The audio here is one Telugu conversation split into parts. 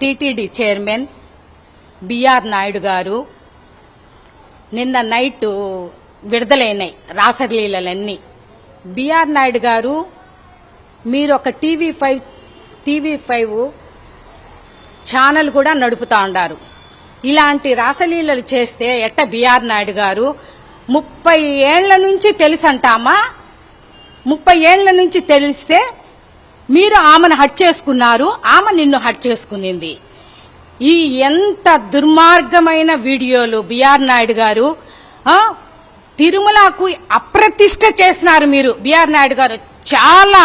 టీటీడీ చైర్మన్ బిఆర్ నాయుడు గారు నిన్న నైట్ విడుదలైనాయి రాసలీలలన్నీ. బిఆర్ నాయుడు గారు మీరు ఒక టీవీ5 ఛానల్ కూడా నడుపుతా ఉండారు. ఇలాంటి రాసలీలలు చేస్తే ఎట్ట బిఆర్ నాయుడు గారు 30 ఏళ్ల నుంచి తెలుసంటామా? 30 ఏళ్ల నుంచి తెలిస్తే మీరు ఆమెను హట్ చేసుకున్నారు, ఆమె నిన్ను హట్ చేసుకునింది. ఈ ఎంత దుర్మార్గమైన వీడియోలు బిఆర్ నాయుడు గారు. తిరుమలకు అప్రతిష్ట చేసినారు మీరు. బిఆర్ నాయుడు గారు చాలా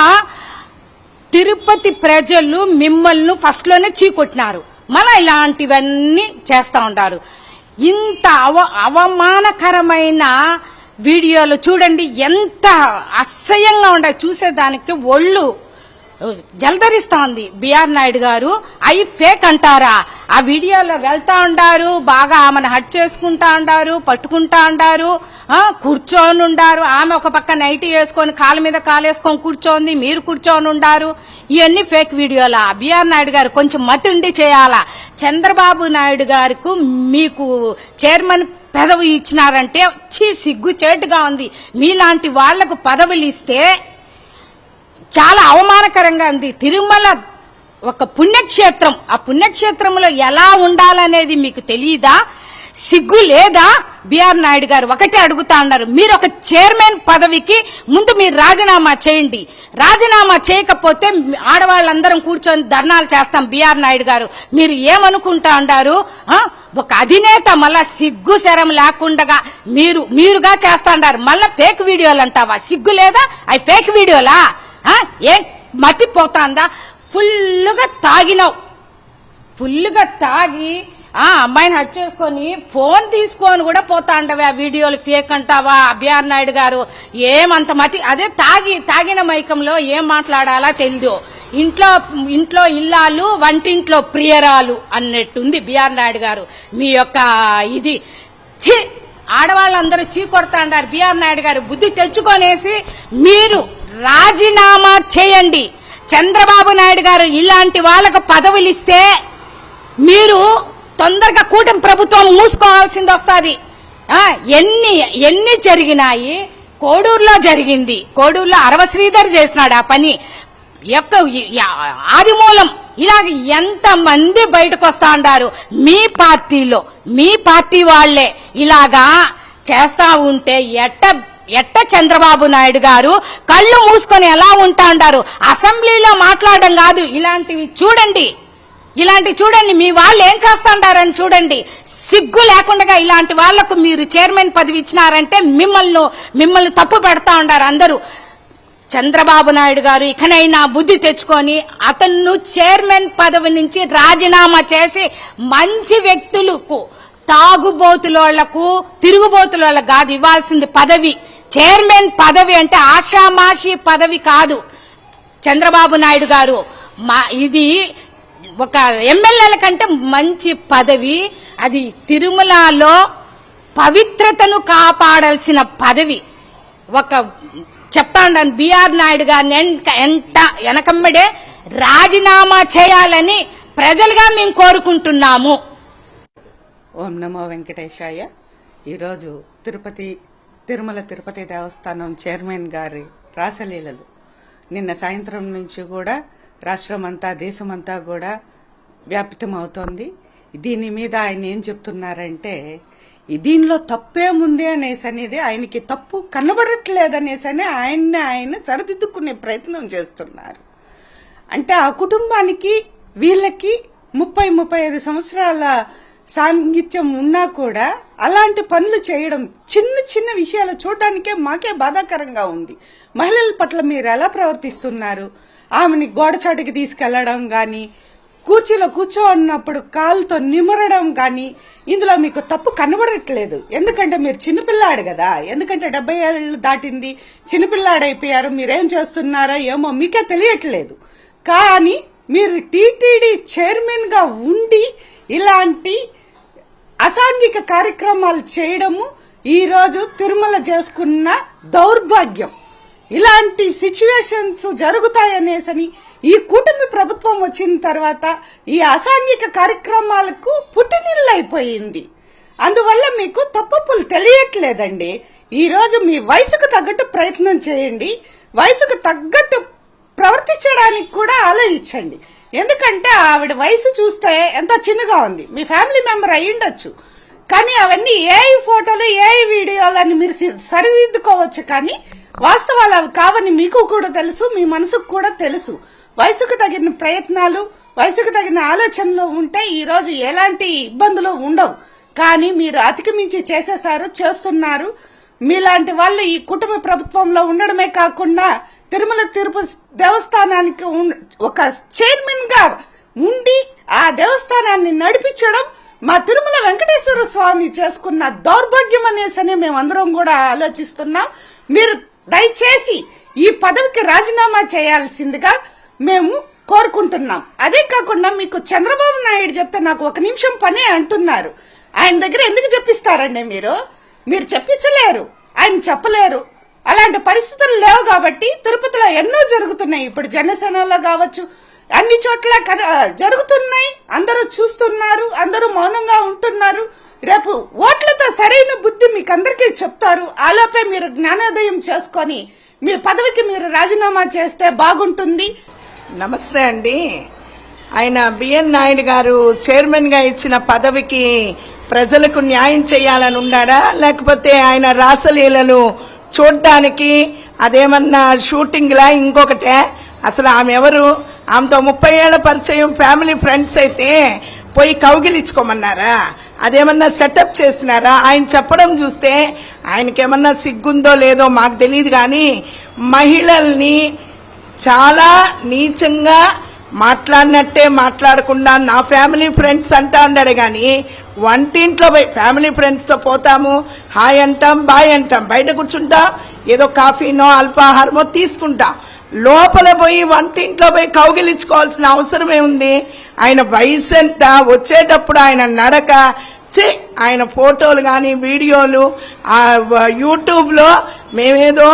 తిరుపతి ప్రజలు మిమ్మల్ని ఫస్ట్ లోనే చీకొట్టినారు, మళ్ళా ఇలాంటివన్నీ చేస్తా ఉంటారు. ఇంత అవమానకరమైన వీడియోలు చూడండి, ఎంత అసహ్యంగా ఉంటాయి. చూసేదానికి ఒళ్ళు జలధరిస్తా ఉంది. బిఆర్ నాయుడు గారు అవి ఫేక్ అంటారా? ఆ వీడియోలో వెళ్తా ఉండారు, బాగా ఆమెను హట్ చేసుకుంటా ఉండారు, పట్టుకుంటా ఉండారు, కూర్చొని ఉండారు. ఆమె ఒక పక్క నైటీ వేసుకొని కాలు మీద కాలేసుకొని కూర్చోంది, మీరు కూర్చొని ఉండారు. ఇవన్నీ ఫేక్ వీడియోలా? బిఆర్ నాయుడు గారు కొంచెం మతుండి చేయాలా? చంద్రబాబు నాయుడు గారికి మీకు చైర్మన్ పదవి ఇచ్చినారంటే సిగ్గుచేటుగా ఉంది. మీలాంటి వాళ్లకు పదవులు ఇస్తే చాలా అవమానకరంగా ఉంది. తిరుమల ఒక పుణ్యక్షేత్రం, ఆ పుణ్యక్షేత్రంలో ఎలా ఉండాలనేది మీకు తెలియదా? సిగ్గు లేదా? బిఆర్ నాయుడు గారు ఒకటే అడుగుతా ఉన్నారు, మీరు ఒక చైర్మన్ పదవికి ముందు మీరు రాజీనామా చేయండి. రాజీనామా చేయకపోతే ఆడవాళ్ళందరం కూర్చొని ధర్నాలు చేస్తాం. బిఆర్ నాయుడు గారు మీరు ఏమనుకుంటా ఉండారు? ఒక అధినేత మళ్ళా సిగ్గు శరం లేకుండా మీరుగా చేస్తా ఉండారు. మళ్ళా ఫేక్ వీడియోలు అంటావా? సిగ్గు లేదా? అవి ఫేక్ వీడియోలా? ఏ మతిపోతాందా? ఫుల్లుగా తాగినావు, ఫుల్లుగా తాగి అమ్మాయిని హట్ చేసుకొని ఫోన్ తీసుకొని కూడా పోతా అంటవే. ఆ వీడియోలు ఫేక్ అంటావా? బిఆర్ నాయుడు గారు ఏమంత మతి, అదే తాగిన మైకంలో ఏం మాట్లాడాలా తెలీదు. ఇంట్లో ఇల్లాలు, వంటింట్లో ప్రియరాలు అన్నట్టుంది బిఆర్ నాయుడు గారు మీ యొక్క ఇది. ఆడవాళ్ళందరూ చీకొడతా అంటారు. బిఆర్ నాయుడు గారు బుద్ధి తెచ్చుకొనేసి మీరు రాజీనామా చేయండి. చంద్రబాబు నాయుడు గారు ఇలాంటి వాళ్ళకు పదవులు ఇస్తే మీరు తొందరగా కూటమి ప్రభుత్వం మూసుకోవాల్సింది వస్తుంది. ఎన్ని జరిగినాయి? కోడూరులో జరిగింది. కోడూరులో అరవశ్రీధర్ చేసినాడు ఆ పని యొక్క ఆదిమూలం. ఇలాగ ఎంతమంది బయటకు వస్తా ఉంటారు. మీ పార్టీలో మీ పార్టీ వాళ్లే ఇలాగా చేస్తా ఉంటే ఎట్ట చంద్రబాబు నాయుడు గారు కళ్ళు మూసుకొని ఎలా ఉంటా ఉంటారు? అసెంబ్లీలో మాట్లాడడం కాదు, ఇలాంటివి చూడండి, మీ వాళ్ళు ఏం చేస్తాంటారని చూడండి. సిగ్గు లేకుండా ఇలాంటి వాళ్లకు మీరు చైర్మన్ పదవి ఇచ్చినారంటే మిమ్మల్ని తప్పు పెడతా ఉంటారు అందరూ. చంద్రబాబు నాయుడు గారు ఇకనైనా బుద్ధి తెచ్చుకొని అతను చైర్మన్ పదవి నుంచి రాజీనామా చేసి మంచి వ్యక్తులకు, తాగుబోతులోళ్లకు, తిరుగుబోతులోళ్లకు కాదు ఇవ్వాల్సింది పదవి. చైర్మన్ పదవి అంటే ఆషామాషి పదవి కాదు. చంద్రబాబు నాయుడు గారు ఇది ఒక ఎమ్మెల్యేల కంటే మంచి పదవి. అది తిరుమలలో పవిత్రతను కాపాడాల్సిన పదవి. ఒక చెప్తా ఉన్నాను, బిఆర్ నాయుడు గారిని వెనకమ్మడే రాజీనామా చేయాలని ప్రజలుగా మేము కోరుకుంటున్నాము. ఓం నమో వెంకటేశాయ. ఈరోజు తిరుమల తిరుపతి దేవస్థానం చైర్మన్ గారి రాసలీలలు నిన్న సాయంత్రం నుంచి కూడా రాష్ట్రమంతా, దేశమంతా కూడా వ్యాపితమవుతోంది. దీని మీద ఆయన ఏం చెప్తున్నారంటే, దీనిలో తప్పేముంది అనేసి అనేది, ఆయనకి తప్పు కనబడట్లేదనేసి అని ఆయన సరిదిద్దుకునే ప్రయత్నం చేస్తున్నారు. అంటే ఆ కుటుంబానికి వీళ్ళకి 30-35 సంవత్సరాల సాంగిత్యం ఉన్నా కూడా అలాంటి పనులు చేయడం, చిన్న విషయాలు చూడడానికే మాకే బాధాకరంగా ఉంది. మహిళల పట్ల మీరు ఎలా ప్రవర్తిస్తున్నారు? ఆమెని గోడచాటుకి తీసుకెళ్లడం గాని, కుర్చీలో కూర్చోన్నప్పుడు కాలుతో నిమరడం గాని, ఇందులో మీకు తప్పు కనబడట్లేదు. ఎందుకంటే మీరు చిన్నపిల్లాడు కదా, ఎందుకంటే 70 ఏళ్ళు దాటింది, చిన్నపిల్లాడైపోయారు. మీరేం చేస్తున్నారో ఏమో మీకే తెలియట్లేదు. కానీ మీరు టీటీడీ చైర్మన్ గా ఉండి ఇలాంటి అసాంఘిక కార్యక్రమాలు చేయడము ఈ రోజు తిరుమల చేసుకున్న దౌర్భాగ్యం. ఇలాంటి సిచ్యువేషన్స్ జరుగుతాయనేసని ఈ కూటమి ప్రభుత్వం వచ్చిన తర్వాత ఈ అసాంఘిక కార్యక్రమాలకు పుట్టినిల్లు అయిపోయింది. అందువల్ల మీకు తప్పులు తెలియట్లేదండి. ఈ రోజు మీ వయసుకు తగ్గట్టు ప్రయత్నం చేయండి. వయసుకు తగ్గట్టు ప్రవర్తించడానికి కూడా ఆలోచించండి. ఎందుకంటే ఆవిడ వయసు చూస్తే ఎంత చిన్నగా ఉంది. మీ ఫ్యామిలీ మెంబర్ అయ్యుండొచ్చు, కానీ అవన్నీ ఏఐ ఫోటోలు ఏఐ వీడియోలని మీరు సరిదిద్దుకోవచ్చు, కానీ వాస్తవాలు అవి కావని మీకు కూడా తెలుసు, మీ మనసుకు కూడా తెలుసు. వయసుకు తగిన ప్రయత్నాలు, వయసుకు తగిన ఆలోచనలు ఉంటే ఈ రోజు ఎలాంటి ఇబ్బందులు ఉండవు. కానీ మీరు అతికిమించి చేస్తున్నారు. మీలాంటి వాళ్ళు ఈ కుటుంబ ప్రభుత్వంలో ఉండడమే కాకుండా తిరుమల తిరుపతి దేవస్థానానికి ఒక చైర్మన్ గా ఉండి ఆ దేవస్థానాన్ని నడిపించడం మా తిరుమల వెంకటేశ్వర స్వామి చేసుకున్న దౌర్భాగ్యం అనేసని మేమందరం కూడా ఆలోచిస్తున్నాం. మీరు దయచేసి ఈ పదవికి రాజీనామా చేయాల్సిందిగా మేము కోరుకుంటున్నాం. అదే కాకుండా మీకు చంద్రబాబు నాయుడు చెప్తే నాకు 1 నిమిషం పనే అంటున్నారు. ఆయన దగ్గర ఎందుకు చెప్పిస్తారండి? మీరు చెప్పించలేరు, ఆయన చెప్పలేరు. అలాంటి పరిస్థితులు లేవు కాబట్టి తిరుపతిలో ఎన్నో జరుగుతున్నాయి. ఇప్పుడు జనసేనలో కావచ్చు, అన్ని చోట్ల జరుగుతున్నాయి. అందరూ చూస్తున్నారు, అందరూ మౌనంగా ఉంటున్నారు. రేపు ఓట్లతో సరైన బుద్ధి మీకు అందరికీ చెప్తారు. ఆలోపే మీరు జ్ఞానోదయం చేసుకొని మీ పదవికి మీరు రాజీనామా చేస్తే బాగుంటుంది. నమస్తే అండి. ఆయన బిఎన్ నాయుడు గారు చైర్మన్ గా ఇచ్చిన పదవికి ప్రజలకు న్యాయం చేయాలని ఉన్నాడా, లేకపోతే ఆయన రాసలీలను చూడ్డానికి అదేమన్నా షూటింగ్ లా ఇంకొకటే? అసలు ఆమె ఎవరు? ఆమెతో 30 ఏళ్ల పరిచయం, ఫ్యామిలీ ఫ్రెండ్స్ అయితే పోయి కౌగిలించుకోమన్నారా? అదేమన్నా సెటప్ చేసినారా? ఆయన చెప్పడం చూస్తే ఆయనకేమన్నా సిగ్గుందో లేదో మాకు తెలియదు, కానీ మహిళల్ని చాలా నీచంగా మాట్లాడినట్టే మాట్లాడకుండా నా ఫ్యామిలీ ఫ్రెండ్స్ అంటా ఉండాడు. కానీ వంటింట్లో పోయి ఫ్యామిలీ ఫ్రెండ్స్ తో పోతాము, హాయ్ అంటాం, బాయ్ అంటాం, బయట కూర్చుంటాం, ఏదో కాఫీనో అల్పాహారమో తీసుకుంటాం. లోపల పోయి వంటింట్లో పోయి కౌగిలించుకోవాల్సిన అవసరమే ఉంది? ఆయన వయసు ఎంత, వచ్చేటప్పుడు ఆయన నడక, ఆయన ఫోటోలు కానీ వీడియోలు యూట్యూబ్ లో మేమేదో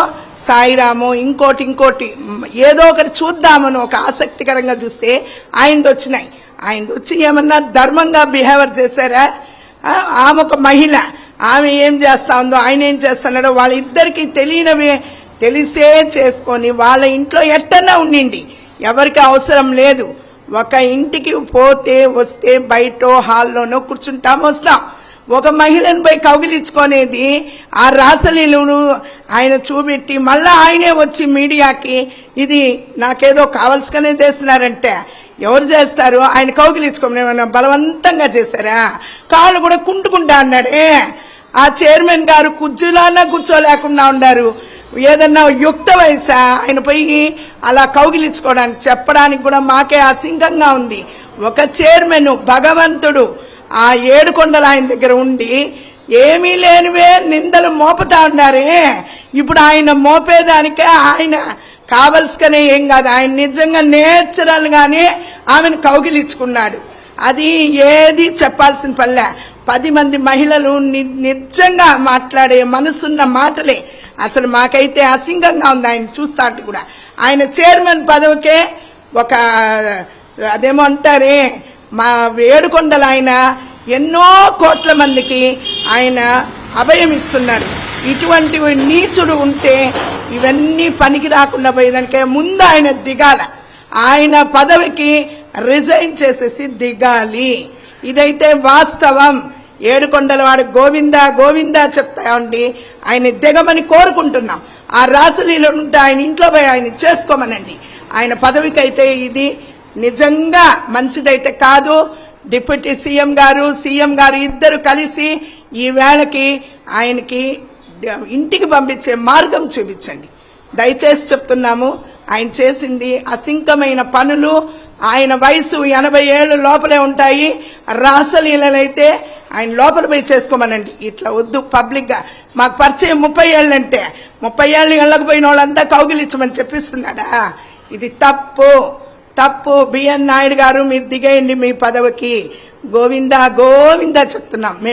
సాయిరాము ఇంకోటి ఏదో ఒకటి చూద్దామని ఒక ఆసక్తికరంగా చూస్తే ఆయనది వచ్చినాయి. ఆయనది వచ్చి ఏమన్నా ధర్మంగా బిహేవియర్ చేశారా? ఆమె ఒక మహిళ, ఆమె ఏం చేస్తా ఉందో ఆయన ఏం చేస్తున్నాడో వాళ్ళిద్దరికి తెలిసే చేసుకొని వాళ్ళ ఇంట్లో ఎట్టన్నా ఉండిండి, ఎవరికి అవసరం లేదు. ఒక ఇంటికి పోతే వస్తే బయటో హాల్లోనో కూర్చుంటాం, వస్తాం. ఒక మహిళను పోయి కౌగిలించుకునేది ఆ రాసలీలను ఆయన చూపెట్టి మళ్ళా ఆయనే వచ్చి మీడియాకి ఇది నాకేదో కావాల్సుకునే చేస్తున్నారంటే ఎవరు చేస్తారు? ఆయన కౌగిలించుకోమని బలవంతంగా చేశారా? కాళ్ళు కూడా కుంటుకుంటా అన్నాడే. ఆ చైర్మన్ గారు కుర్చీలోనా కూర్చోలేకుండా ఉన్నారు. ఏదన్నా యుక్త వయసా ఆయన పోయి అలా కౌగిలించుకోవడానికి? చెప్పడానికి కూడా మాకే అసింగంగా ఉంది. ఒక చైర్మన్ భగవంతుడు ఆ 7 కొండలు ఆయన దగ్గర ఉండి ఏమీ లేనివే నిందలు మోపుతా ఉన్నారే. ఇప్పుడు ఆయన మోపేదానికే ఆయన కావలసుకనే ఏం కాదు, ఆయన నిజంగా నేచురల్ గానే ఆమెను కౌగిలించుకున్నాడు. అది ఏది చెప్పాల్సిన పనిలే. 10 మంది మహిళలు నిజంగా మాట్లాడే మనసున్న మాటలే. అసలు మాకైతే అసింగంగా ఉంది ఆయన చూస్తా అంటే కూడా. ఆయన చైర్మన్ పదవికే ఒక అదేమో అంటారే, మా 7 కొండలు ఆయన ఎన్నో కోట్ల మందికి ఆయన అభయం ఇస్తున్నాడు. ఇటువంటి నీచుడు ఉంటే ఇవన్నీ పనికి రాకుండా పోయేదానికే ముందు ఆయన దిగాల. ఆయన పదవికి రిజైన్ చేసేసి దిగాలి. ఇదైతే వాస్తవం. 7 కొండల వాడు గోవిందా గోవిందా చెప్తా ఉండి ఆయన దిగమని కోరుకుంటున్నాం. ఆ రాసలీలు ఉంటే ఆయన ఇంట్లో పోయి ఆయన చేసుకోమనండి. ఆయన పదవికైతే ఇది నిజంగా మంచిదైతే కాదు. డిప్యూటీ సీఎం గారు ఇద్దరు కలిసి ఈ వేళకి ఆయనకి ఇంటికి పంపించే మార్గం చూపించండి. దయచేసి చెప్తున్నాము. ఆయన చేసింది అసింకమైన పనులు. ఆయన వయసు 80 ఏళ్ళు లోపలే ఉంటాయి. రాసలీలైతే ఆయన లోపల పోయి చేసుకోమనండి. ఇట్లా వద్దు పబ్లిక్ గా. మాకు పరిచయం 30 ఏళ్ళంటే 30 ఏళ్ళు వెళ్ళకపోయిన వాళ్ళంతా కౌగిలించమని చెప్పిస్తున్నాడా? ఇది తప్పు. బిఎన్ నాయుడు గారు మీరు దిగేయండి మీ పదవికి. గోవిందా గోవిందా చెప్తున్నాం.